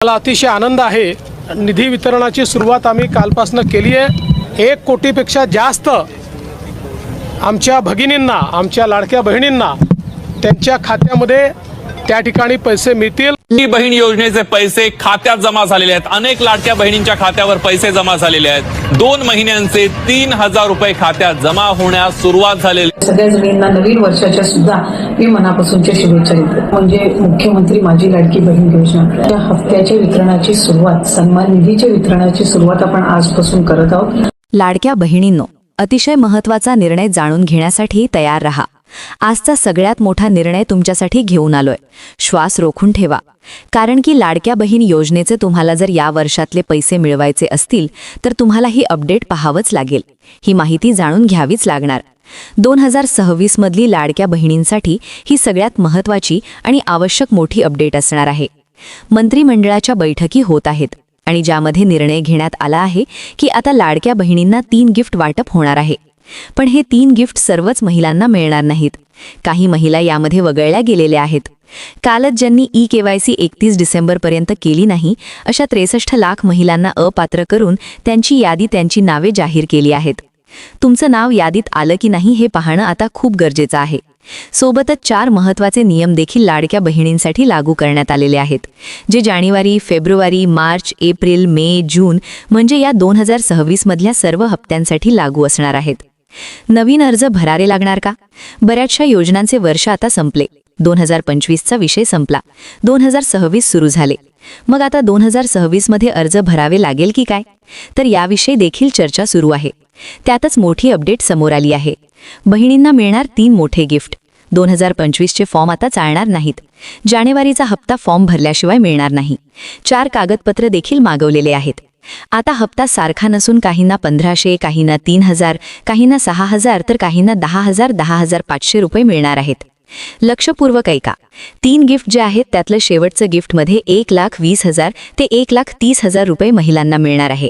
मला अतिशय आनंद आहे। निधी वितरणाची सुरुवात आम्ही कालपासून केली आहे। 1 कोटीपेक्षा जास्त आमच्या भगिनींना, आमच्या लाडक्या बहिणींना त्यांच्या खात्यामध्ये त्या ठिकाणी पैसे मिळतील। लाडकी बहीण योजनेचे पैसे खात्यात जमा झालेले आहेत। अनेक लाडक्या बहिणींच्या खात्यावर पैसे जमा झालेले आहेत। 2 महिन्यांचे 3000 रुपये खात्यात जमा होण्यास सुरुवात झालेली। सगळ्या जणींना नवीन वर्षाच्या सुद्धा मी मनापासूनच्या शुभेच्छा देते। म्हणजे मुख्यमंत्री माझी लाडकी बहीण योजना या हप्त्याच्या वितरणाची सुरुवात, सन्मान निधीच्या वितरणाची सुरुवात आपण आजपासून करत आहोत। लाडक्या बहिणींनो, अतिशय महत्त्वाचा निर्णय जाणून घेण्यासाठी तयार रहा। आजचा सगळ्यात मोठा निर्णय तुमच्यासाठी घेऊन आलोय। श्वास रोखून ठेवा, कारण की लाडक्या बहीण योजनेचे तुम्हाला जर या वर्षातले पैसे मिळवायचे असतील तर तुम्हाला ही अपडेट पाहावंच लागेल। ही माहिती जाणून घ्यावीच लागणार। 2026 मधली लाडक्या बहिणींसाठी ही सगळ्यात महत्त्वाची आणि आवश्यक मोठी अपडेट असणार आहे। मंत्रिमंडळाच्या बैठकी होत आहेत आणि ज्यामध्ये निर्णय घेण्यात आला आहे की आता लाडक्या बहिणींना 3 गिफ्ट वाटप होणार आहे। पण हे 3 गिफ्ट सर्वच महिलांना मिळणार नाहीत। काही महिला यामध्ये वगळल्या गेलेल्या आहेत। कालच ज्यांनी ई-केवायसी 31 डिसेंबरपर्यंत केली नाही अशा 63 लाख महिलांना अपात्र करून त्यांची यादी, त्यांची नावे जाहीर केली आहेत। तुमचं नाव यादीत आलं की नाही हे पाहणं आता खूप गरजेचं आहे। सोबतच 4 महत्त्वाचे नियम देखील लाडक्या बहिणींसाठी लागू करण्यात आलेले आहेत, जे जानेवारी, फेब्रुवारी, मार्च, एप्रिल, मे, जून म्हणजे या 2026 मधल्या सर्व हप्त्यांसाठी लागू असणार आहेत। नवीन अर्ज भरावे लागणार का? बऱ्याचशा योजनांचे वर्ष आता संपले। 2025चा विषय संपला, 2026 सुरू झाले। मग आता 2026 मध्ये अर्ज भरावे लागेल की काय? तर याविषयी देखील चर्चा सुरू आहे। त्यातच मोठी अपडेट समोर आली आहे। बहिणींना मिळणार 3 मोठे गिफ्ट। 2025चे फॉर्म आता चालणार नाहीत। जानेवारीचा हप्ता फॉर्म भरल्याशिवाय मिळणार नाही। 4 कागदपत्र देखील मागवलेले आहेत। आता हप्ता सारखा नसून काहींना 1500, काहींना 3000, काहींना 6000 तर काहींना 10000, 10500 रुपये मिळणार आहेत। लक्षपूर्वक ऐका, 3 गिफ्ट जे आहेत त्यातलं शेवटचं गिफ्टमध्ये 1,20,000 ते 1,30,000 रुपये महिलांना मिळणार आहे।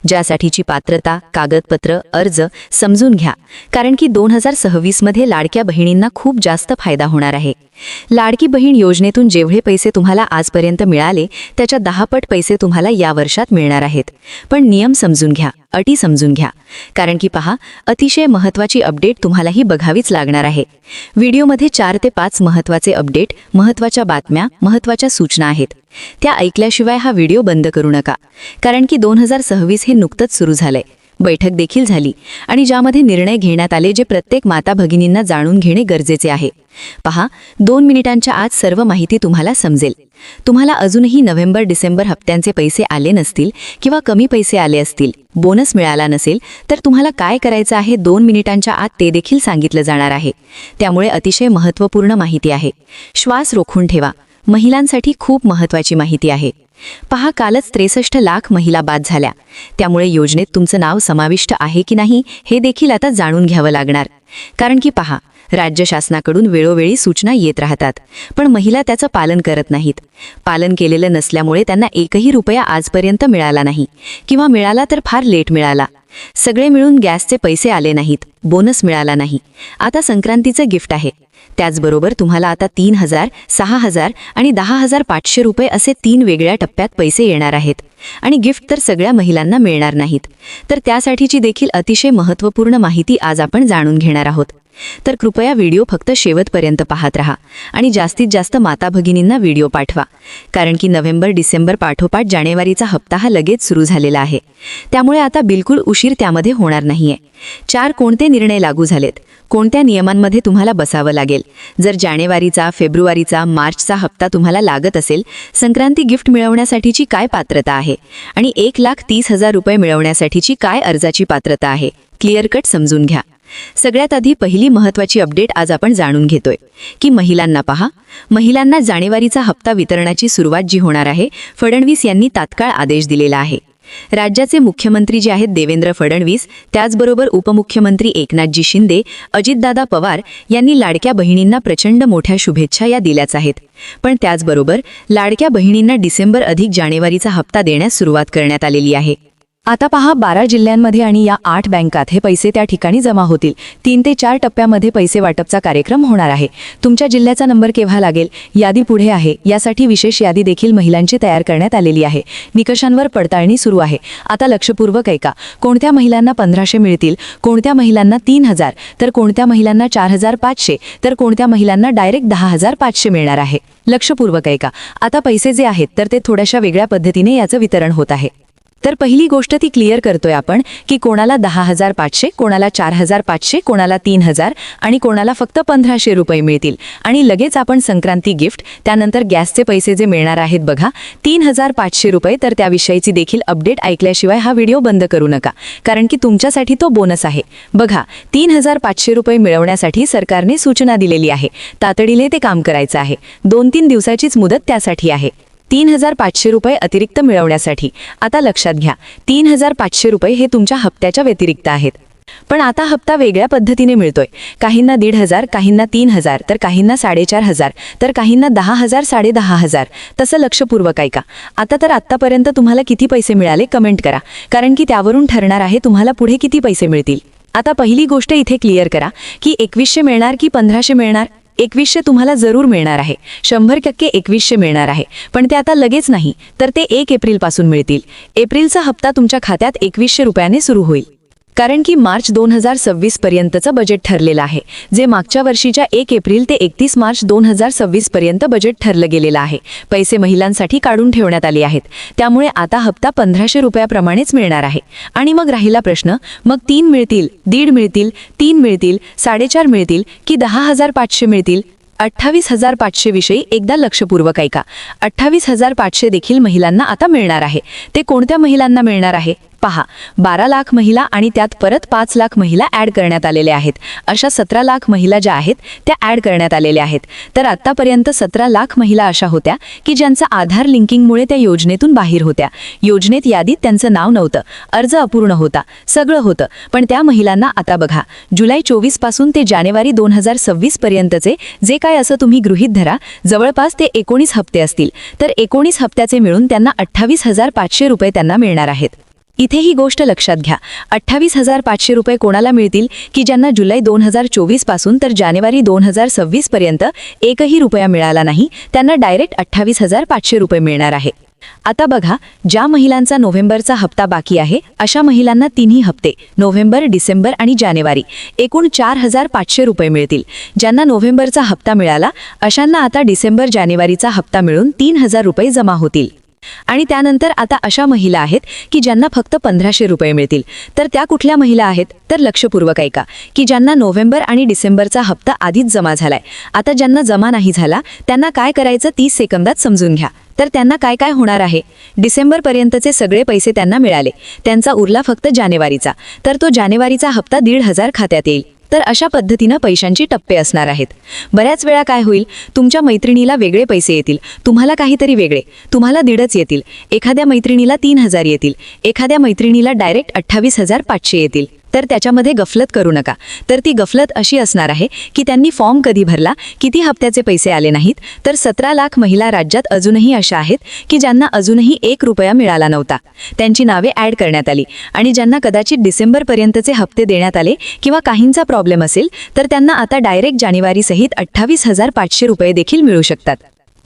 ज्यासाठीची पात्रता, कागदपत्र, अर्ज समजून घ्या, कारण की 2026 मध्ये लाडक्या बहिणींना खूप जास्त फायदा होणार आहे। लाडकी बहीण योजनेतून जेवढे पैसे तुम्हाला आजपर्यंत मिळाले त्याच्या 10 पट पैसे तुम्हाला या वर्षात मिळणार आहेत। पण नियम समजून घ्या, अटी समजून घ्या, कारण की पहा, अतिशय महत्त्वाची अपडेट तुम्हालाही बघावीच लागणार आहे। व्हिडिओमध्ये 4 ते 5 महत्त्वाचे अपडेट, महत्त्वाच्या बातम्या, महत्त्वाच्या सूचना आहेत। त्या ऐकल्याशिवाय हा व्हिडिओ बंद करू नका, कारण की 2026 हे नुकतंच सुरू झालंय। बैठक देखील झाली आणि ज्यामध्ये निर्णय घेण्यात आले जे प्रत्येक माता भगिनींना जाणून घेणे गरजेचे आहे। पहा, 2 मिनिटांच्या आत सर्व माहिती तुम्हाला समजेल। तुम्हाला अजूनही नोव्हेंबर-डिसेंबर हप्त्यांचे पैसे आले नसतील किंवा कमी पैसे आले असतील, बोनस मिळाला नसेल, तर तुम्हाला काय करायचं आहे 2 मिनिटांच्या आत ते देखील सांगितलं जाणार आहे। त्यामुळे अतिशय महत्त्वपूर्ण माहिती आहे। श्वास रोखून ठेवा, महिलांसाठी खूप महत्त्वाची माहिती आहे। पहा, कालच 63 लाख महिला बाद झाल्या। त्यामुळे योजनेत तुमचं नाव समाविष्ट आहे की नाही हे देखील आता जाणून घ्यावं लागणार, कारण की पहा, राज्य शासनाकडून वेळोवेळी सूचना येत राहतात, पण महिला त्याचं पालन करत नाहीत। पालन केलेलं नसल्यामुळे त्यांना 1ही रुपया आजपर्यंत मिळाला नाही, किंवा मिळाला तर फार लेट मिळाला। सगळे मिळून गॅसचे पैसे आले नाहीत, बोनस मिळाला नाही। आता संक्रांतीचं गिफ्ट आहे, त्याचबरोबर तुम्हाला आता 3000, 6000 आणि 10500 रुपये असे 3 वेगळ्या टप्प्यात पैसे येणार आहेत। आणि गिफ्ट तर सगळ्या महिलांना मिळणार नाहीत, तर त्यासाठीची देखील अतिशय महत्त्वपूर्ण माहिती आज आपण जाणून घेणार आहोत। तर कृपया व्हिडिओ फक्त शेवटपर्यंत पाहत रहा आणि जास्तीत जास्त माता भगिनींना व्हिडिओ पाठवा, कारण की नोव्हेंबर-डिसेंबर पाठोपाठ जानेवारीचा हप्ता हा लगेच सुरू झालेला आहे। त्यामुळे आता बिलकुल उशीर त्यामध्ये होणार नाहीये। 4 कोणते निर्णय लागू झालेत, कोणत्या नियमांमध्ये तुम्हाला बसावं लागेल, जर जानेवारीचा, फेब्रुवारीचा, मार्चचा हप्ता तुम्हाला लागत असेल, संक्रांती गिफ्ट मिळवण्यासाठीची काय पात्रता आहे आणि 1,30,000 रुपये मिळवण्यासाठीची काय अर्जाची पात्रता आहे, क्लिअर कट समजून घ्या। सगळ्यात आधी पहिली महत्त्वाची अपडेट आज आपण जाणून घेतोय की महिलांना पहा, महिलांना जानेवारीचा हप्ता वितरणाची सुरुवात जी होणार आहे, फडणवीस यांनी तात्काळ आदेश दिलेला आहे। राज्याचे मुख्यमंत्री जे आहेत देवेंद्र फडणवीस, त्याचबरोबर उपमुख्यमंत्री एकनाथजी शिंदे, अजितदादा पवार यांनी लाडक्या बहिणींना प्रचंड मोठ्या शुभेच्छा या दिल्याच आहेत। पण त्याचबरोबर लाडक्या बहिणींना डिसेंबर अधिक जानेवारीचा हप्ता देण्यास सुरुवात करण्यात आलेली आहे। आता पहा 12 जिल्ह्यांमध्ये आणि या 8 बँकात हे पैसे त्या ठिकाणी जमा होतील. 3 ते 4 टप्प्यामध्ये पैसे वाटपचा कार्यक्रम होणार आहे. तुमच्या जिल्ह्याचा नंबर केव्हा लागेल यादी पुढे आहे. यासाठी विशेष यादी देखील महिलांची तयार करण्यात आलेली आहे. निकषांवर पडताळणी सुरू आहे. आता लक्षपूर्वक ऐका. कोणत्या महिलांना 1500 मिळतील, कोणत्या महिलांना 3000, तर कोणत्या महिलांना 4500, तर कोणत्या महिलांना डायरेक्ट 10500 मिळणार आहे. लक्षपूर्वक ऐका. आता पैसे जे आहेत तर ते थोड्याशा वेगळ्या पद्धतीने याचं वितरण होत आहे. तर पहिली गोष्ट ती क्लिअर करतोय आपण की कोणाला 10500, कोणाला 4500, कोणाला 3000 आणि कोणाला फक्त 1500 रुपये मिळतील. आणि लगेच आपण संक्रांती गिफ्ट, त्यानंतर गॅसचे पैसे जे मिळणार आहेत बघा 3500 रुपये, तर त्याविषयीची देखील अपडेट ऐकल्याशिवाय हा व्हिडिओ बंद करू नका, कारण की तुमच्यासाठी तो बोनस आहे. बघा 3500 रुपये मिळवण्यासाठी सरकारने सूचना दिलेली आहे. तातडीने ते काम करायचं आहे. 2-3 दिवसाचीच मुदत त्यासाठी आहे. 3500 रुपये अतिरिक्त मिळवण्यासाठी. आता लक्षात घ्या, 3500 रुपये हे तुमच्या हप्त्याच्या व्यतिरिक्त आहेत. पण आता हप्ता वेगळ्या पद्धतीने मिळतोय. काहींना 1500, काहींना 3000, तर काहींना 4500, तर काहींना 10000, 10500. तसं लक्षपूर्वक ऐका. आता तर आत्तापर्यंत तुम्हाला किती पैसे मिळाले कमेंट करा, कारण की त्यावरून ठरणार आहे तुम्हाला पुढे किती पैसे मिळतील. आता पहिली गोष्ट इथे क्लिअर करा की 2100 मिळणार की 1500 मिळणार. 2100 तुम्हाला जरूर मिळणार आहे. 100% 2100 मिळणार आहे. पण ते आता लगेच नाही, तर ते 1 एप्रिलपासून मिळतील. एप्रिलचा हप्ता तुमच्या खात्यात 2100 रुपयाने सुरू होईल. कारण की मार्च 2026 पर्यंतचं बजेट ठरलेलं आहे, जे मागच्या वर्षीच्या 1 एप्रिल ते 31 मार्च 2026 पर्यंत बजेट ठरलं गेलेलं आहे. पैसे महिलांसाठी काढून ठेवण्यात आले आहेत. त्यामुळे आता हप्ता 1500 रुपयाप्रमाणेच मिळणार आहे. आणि मग राहिला प्रश्न, मग 3 मिळतील, 1.5 मिळतील, 3 मिळतील, 4.5 मिळतील की 10500 मिळतील. 28500 विषयी एकदा लक्षपूर्वक ऐका. 28500 देखील महिलांना आता मिळणार आहे. ते कोणत्या महिलांना मिळणार आहे पहा. 12 लाख महिला आणि त्यात परत 5 लाख महिला ॲड करण्यात आलेल्या आहेत. अशा 17 लाख महिला ज्या आहेत त्या ॲड करण्यात आलेल्या आहेत. तर आत्तापर्यंत 17 लाख महिला अशा होत्या की ज्यांचं आधार लिंकिंगमुळे त्या योजनेतून बाहेर होत्या. योजनेत यादीत त्यांचं नाव नव्हतं, अर्ज अपूर्ण होता, सगळं होतं. पण त्या महिलांना आता बघा, जुलै 24 पासून ते जानेवारी 2026 पर्यंतचे जे काय असं तुम्ही गृहीत धरा, जवळपास ते 19 हप्ते असतील. तर 19 हप्त्याचे मिळून त्यांना 28500 रुपये त्यांना मिळणार आहेत. इथे ही गोष्ट लक्षात घ्या. 28500 रुपये कोणाला मिळतील की ज्यांना जुलै 2024 पासून तर जानेवारी 2026 पर्यंत एकही रुपया मिळाला नाही, त्यांना डायरेक्ट 28500 रुपये मिळणार आहे. आता बघा, ज्या महिलांचा नोव्हेंबरचा हप्ता बाकी आहे अशा महिलांना 3 हप्ते नोव्हेंबर, डिसेंबर आणि जानेवारी एकूण 4500 रुपये मिळतील. ज्यांना नोव्हेंबरचा हप्ता मिळाला अशांना आता डिसेंबर, जानेवारीचा हप्ता मिळून 3000 रुपये जमा होतील. आणि त्यानंतर आता अशा महिला आहेत की ज्यांना फक्त 1500 रुपये मिळतील. तर त्या कुठल्या महिला आहेत तर लक्षपूर्वक ऐका की ज्यांना नोव्हेंबर आणि डिसेंबरचा हप्ता आधीच जमा झालाय. आता ज्यांना जमा नाही झाला त्यांना काय करायचं 30 सेकंदात समजून घ्या. तर त्यांना काय काय होणार आहे, डिसेंबरपर्यंतचे सगळे पैसे त्यांना मिळाले, त्यांचा उरला फक्त जानेवारीचा, तर तो जानेवारीचा हप्ता 1500 खात्यात येईल. तर अशा पद्धतीनं पैशांची टप्पे असणार आहेत. बऱ्याच वेळा काय होईल, तुमच्या मैत्रिणीला वेगळे पैसे येतील, तुम्हाला काहीतरी वेगळे, तुम्हाला 1.5 येतील, एखाद्या मैत्रिणीला 3000 येतील, एखाद्या मैत्रिणीला डायरेक्ट 28500 येतील. तर त्याच्यामध्ये गफलत करू नका. तर ती गफलत अशी असणार आहे की त्यांनी फॉर्म कधी भरला, किती हप्त्याचे पैसे आले नाहीत. तर 17 लाख महिला राज्यात अजूनही अशा आहेत की ज्यांना अजूनही 1 रुपया मिळाला नव्हता. त्यांची नावे ॲड करण्यात आली. आणि ज्यांना कदाचित डिसेंबरपर्यंतचे हप्ते देण्यात आले किंवा काहींचा प्रॉब्लेम असेल तर त्यांना आता डायरेक्ट जानेवारीसहित 28500 रुपये देखील मिळू शकतात.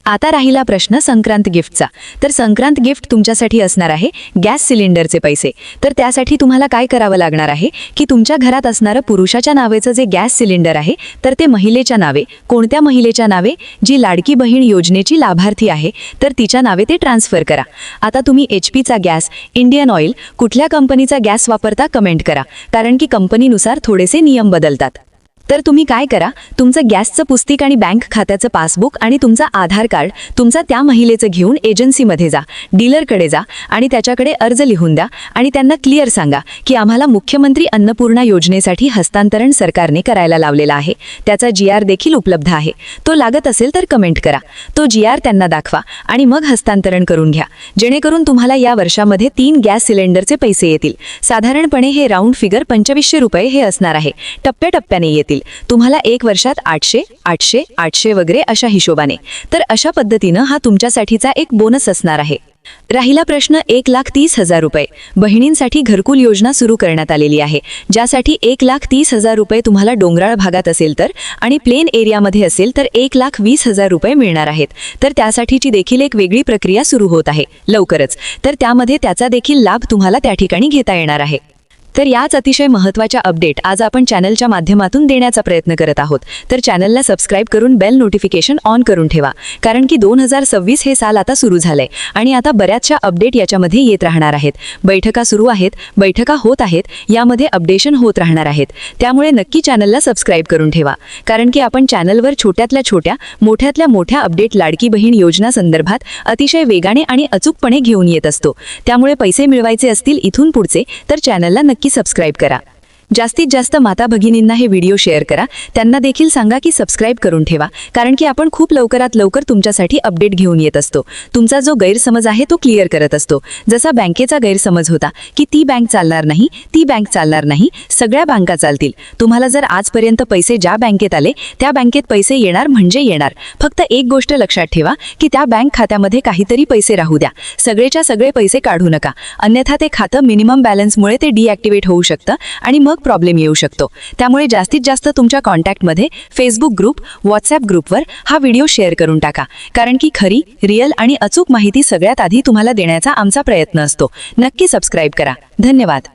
आता राहिला प्रश्न संक्रांत गिफ्टचा. तर संक्रांत गिफ्ट तुमच्यासाठी असणार आहे गॅस सिलेंडरचे पैसे. तर त्यासाठी तुम्हाला काय करावं लागणार आहे की तुमच्या घरात असणारं पुरुषाच्या नावेचं जे गॅस सिलेंडर आहे तर ते महिलेच्या नावे, कोणत्या महिलेच्या नावे, जी लाडकी बहीण योजनेची लाभार्थी आहे तर तिच्या नावे ते ट्रान्सफर करा. आता तुम्ही HPचा गॅस, इंडियन ऑइल, कुठल्या कंपनीचा गॅस वापरता कमेंट करा, कारण की कंपनीनुसार थोडेसे नियम बदलतात. तर तुम्ही काय करा, तुमचं गॅसचं पुस्तिक आणि बँक खात्याचं पासबुक आणि तुमचा आधार कार्ड तुमचा त्या महिलेचं घेऊन एजन्सीमध्ये जा, डीलरकडे जा आणि त्याच्याकडे अर्ज लिहून द्या आणि त्यांना क्लिअर सांगा की आम्हाला मुख्यमंत्री अन्नपूर्णा योजनेसाठी हस्तांतरण सरकारने करायला लावलेला आहे. त्याचा GR देखील उपलब्ध आहे. तो लागत असेल तर कमेंट करा. तो GR त्यांना दाखवा आणि मग हस्तांतरण करून घ्या, जेणेकरून तुम्हाला या वर्षामध्ये 3 गॅस सिलेंडरचे पैसे येतील. साधारणपणे हे राऊंड फिगर 2500 रुपये हे असणार आहे. टप्प्याटप्प्याने येतील. तुम्हाला 1 वर्षात 800, 800, 800 वगैरे अशा हिशोबाने. तर अशा पद्धतीनं हा तुमच्यासाठीचा एक बोनस असणार आहे. राहिला प्रश्न 1,30,000 रुपये. बहिणींसाठी घरकुल योजना सुरू करण्यात आलेली आहे, ज्यासाठी 1,30,000 रुपये तुम्हाला डोंगराळ भागात असेल तर आणि प्लेन एरियामध्ये असेल तर 1,20,000 रुपये मिळणार आहेत. तर त्यासाठीची देखील एक वेगळी प्रक्रिया सुरू होत आहे लवकरच. तर त्यामध्ये त्याचा देखील लाभ तुम्हाला त्या ठिकाणी घेता येणार आहे. तर याच अतिशय महत्त्वाच्या अपडेट आज आपण चॅनलच्या माध्यमातून देण्याचा प्रयत्न करत आहोत. तर चॅनलला सबस्क्राईब करून बेल नोटिफिकेशन ऑन करून ठेवा, कारण की 2026 हे साल आता सुरू झालंय आणि आता बऱ्याचशा अपडेट याच्यामध्ये येत राहणार आहेत. बैठका सुरू आहेत, बैठका होत आहेत, यामध्ये अपडेशन होत राहणार आहेत. त्यामुळे नक्की चॅनलला सबस्क्राईब करून ठेवा, कारण की आपण चॅनलवर छोट्यातल्या छोट्या मोठ्यातल्या मोठ्या अपडेट लाडकी बहीण योजना संदर्भात अतिशय वेगाने आणि अचूकपणे घेऊन येत असतो. त्यामुळे पैसे मिळवायचे असतील इथून पुढचे तर चॅनलला नक्की सबस्क्राईब करा. जास्तीत जास्त माता भगिनींना हे व्हिडिओ शेअर करा, त्यांना देखील सांगा की सबस्क्राईब करून ठेवा, कारण की आपण खूप लवकरात लवकर तुमच्यासाठी अपडेट घेऊन येत असतो. तुमचा जो गैरसमज आहे तो क्लिअर करत असतो. जसा बँकेचा गैरसमज होता की ती बँक चालणार नाही, ती बँक चालणार नाही, सगळ्या बँका चालतील. तुम्हाला जर आजपर्यंत पैसे ज्या बँकेत आले त्या बँकेत पैसे येणार म्हणजे येणार. फक्त एक गोष्ट लक्षात ठेवा की त्या बँक खात्यामध्ये काहीतरी पैसे राहू द्या, सगळेच्या सगळे पैसे काढू नका, अन्यथा ते खातं मिनिमम बॅलन्समुळे ते डिॲक्टिवेट होऊ शकतं आणि मग प्रॉब्लेम येऊ शकतो. त्यामुळे जास्तीत जास्त तुमच्या कॉन्टॅक्टमध्ये फेसबुक ग्रुप, व्हॉट्सॲप ग्रुपवर हा व्हिडिओ शेअर करून टाका, कारण की खरी, रिअल आणि अचूक माहिती सगळ्यात आधी तुम्हाला देण्याचा आमचा प्रयत्न असतो. नक्की सबस्क्राईब करा. धन्यवाद.